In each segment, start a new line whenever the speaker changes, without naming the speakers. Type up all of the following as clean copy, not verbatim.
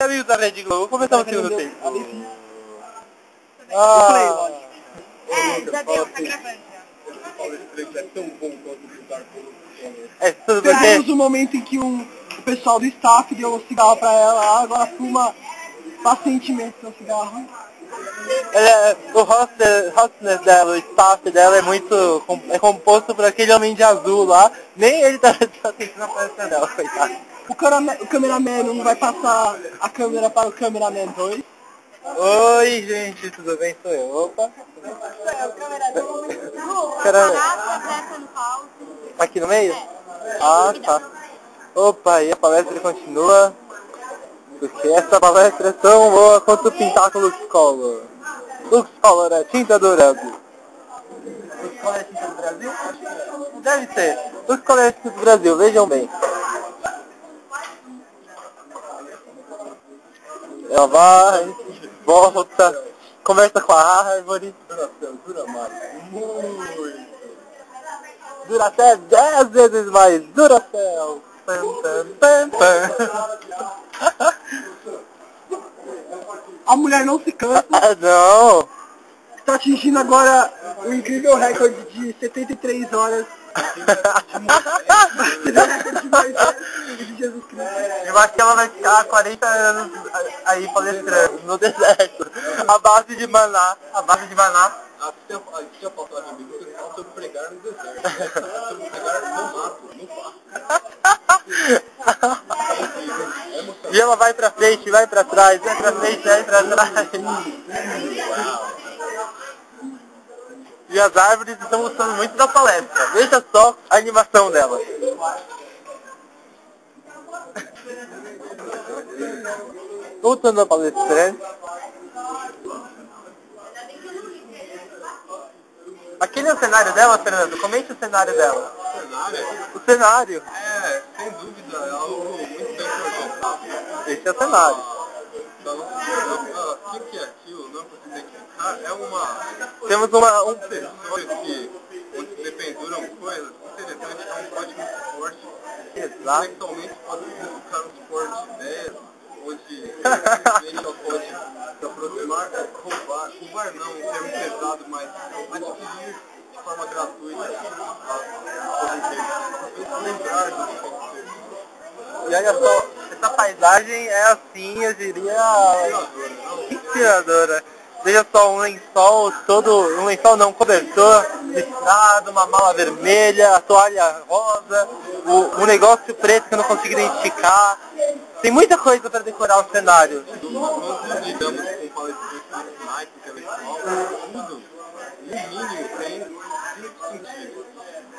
Amigos da Rede Globo, começamos o segundo tempo.
Já deu, tá gravando já.
É tão bom quanto lutar por tudo porque...
Temos um momento em que o pessoal do staff deu um cigarro pra ela, agora fuma pacientemente seu cigarro.
O hostness dela, o staff dela é muito... é composto por aquele homem de azul lá. Nem ele tá assistindo a palestra dela, coitado.
O cameraman não vai passar a câmera para o cameraman 2.
Oi, gente, tudo bem? Sou eu. Opa. Aqui no meio? Ah, tá. Opa, e a palestra continua. Porque essa palestra é tão boa quanto pintar com Lux Color. Lux Color é tinta do Brasil. Lux Color é tinta do Brasil? Deve ser. Lux Color é tinta do Brasil, vejam bem. Ela vai, volta, conversa com a árvore. Dura até 10 vezes mais. Duracell.
A mulher não se cansa.
Não.
Está atingindo agora o incrível recorde de 73 horas. De Jesus Cristo.
Eu acho que ela vai ficar 40 anos aí palestrando no deserto. A base de maná.
Aqui a passagem bíblica fala sobre pregar no deserto. Sobre pregar no mato, no pasto.
E ela vai pra frente, vai pra trás, vai pra frente, vai pra trás. E as árvores estão gostando muito da palestra. Veja só a animação dela. Voltando à palestrante. Aquele é o cenário dela, Fernando? Comente o cenário dela. O cenário?
É, sem dúvida, é algo muito bem projetado.
Esse é o cenário.
O que é aquilo? Não consigo identificar. É uma...
Temos
acessórios onde se dependuram coisas. Interessante, é um código de suporte.
Exato.
Eventualmente pode buscar um suporte de ideias, onde simplesmente ela pode se aproximar, roubar não, um termo pesado, mas adquirir de forma gratuita lembrar do que tem que ser.
E olha só, essa paisagem é assim, eu diria, inspiradora. Veja só um lençol um cobertor listrado, uma mala vermelha, a toalha rosa, um negócio preto que eu não consigo identificar. Tem muita coisa para decorar o cenário.
Nós lidamos com palestrantes nacionais, intelectual, tudo, no mínimo, tem 5 sentidos.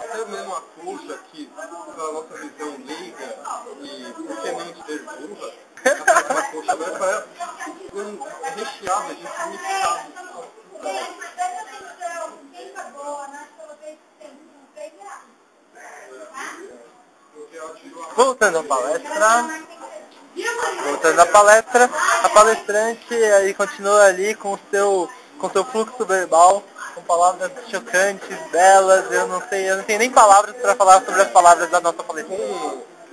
Até mesmo a colcha que, pela nossa visão leiga, e por que não dizer burra, a colcha vai para recheada de significado.
Voltando à palestra, a palestrante aí continua ali com o seu fluxo verbal, com palavras chocantes, belas, eu não tenho nem palavras para falar sobre as palavras da nossa palestrante.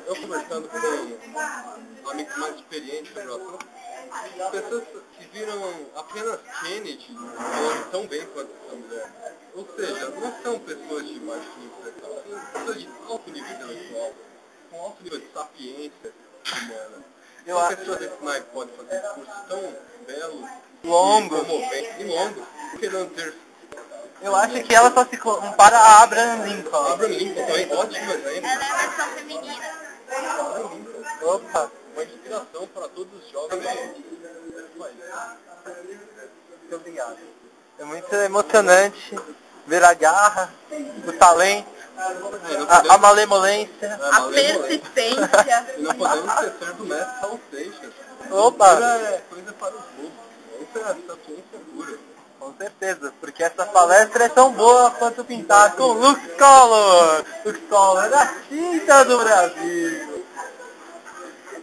Eu conversando com amigos mais experientes sobre o assunto, pessoas que viram apenas Kennedy falando tão bem quanto essa mulher. Ou seja, não são pessoas de baixo nível intelectual, são pessoas de alto nível intelectual, com alto nível de sapiência humana. Uma pessoa desse naipe pode fazer discursos tão belos,
Longos
e longos, por que não ter...
Eu acho que ela só se compara a Abraham Lincoln.
Abraham Lincoln também, ótimo exemplo.
Ela é a versão feminina.
Abraham Lincoln,
Opa!
uma inspiração para todos os jovens desse país.
Muito obrigado. É muito emocionante ver a garra, o talento, a malemolência.
A persistência.
E não podemos esquecer do mestre Raul Seixas.
Opa!
É coisa para os bobos. Isso é sapiência pura.
Com certeza, porque essa palestra é tão boa quanto pintar com Lux Color. Lux Color é a tinta do Brasil.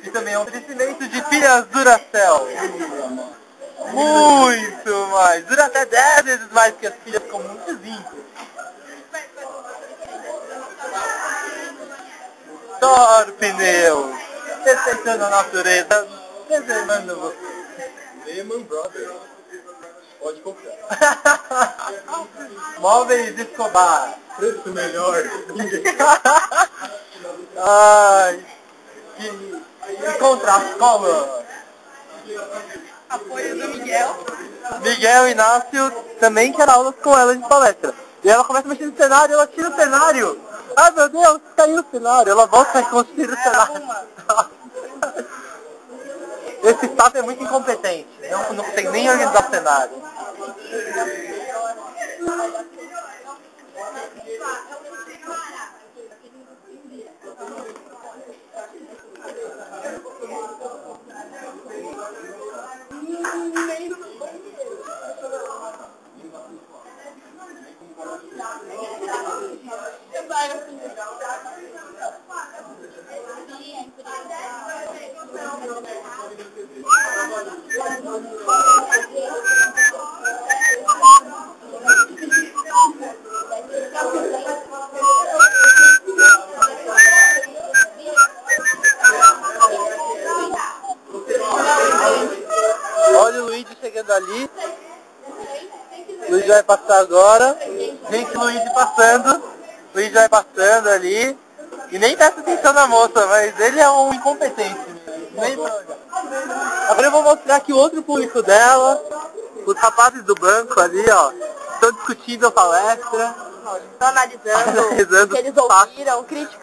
E também é um oferecimento de pilhas Duracell. Muito mais. Dura até 10 vezes mais que as pilhas comuns de zinco. Thor Pneus. Respeitando a natureza. reservando você.
Lehman Brothers. Pode confiar.
Móveis Escobar.
Preço melhor.
Ai, que contraste, Collor.
Apoio do Miguel.
Miguel Inácio também quer aulas com ela de palestra. E ela começa a mexer no cenário, ela tira o cenário. Ai meu Deus, caiu o cenário. Ela volta a reconstruir o cenário. Esse staff é muito incompetente. Não consegue nem organizar o cenário. Olha o Luigi chegando ali. Luigi vai passar agora. Gente, Luigi passando. Luigi vai passando ali. E nem presta atenção na moça, mas ele é um incompetente mesmo. Nem joga. Agora eu vou mostrar aqui o outro público dela. Os rapazes do banco ali, ó. Estão discutindo a palestra.
Estão analisando o que eles ouviram, criticando.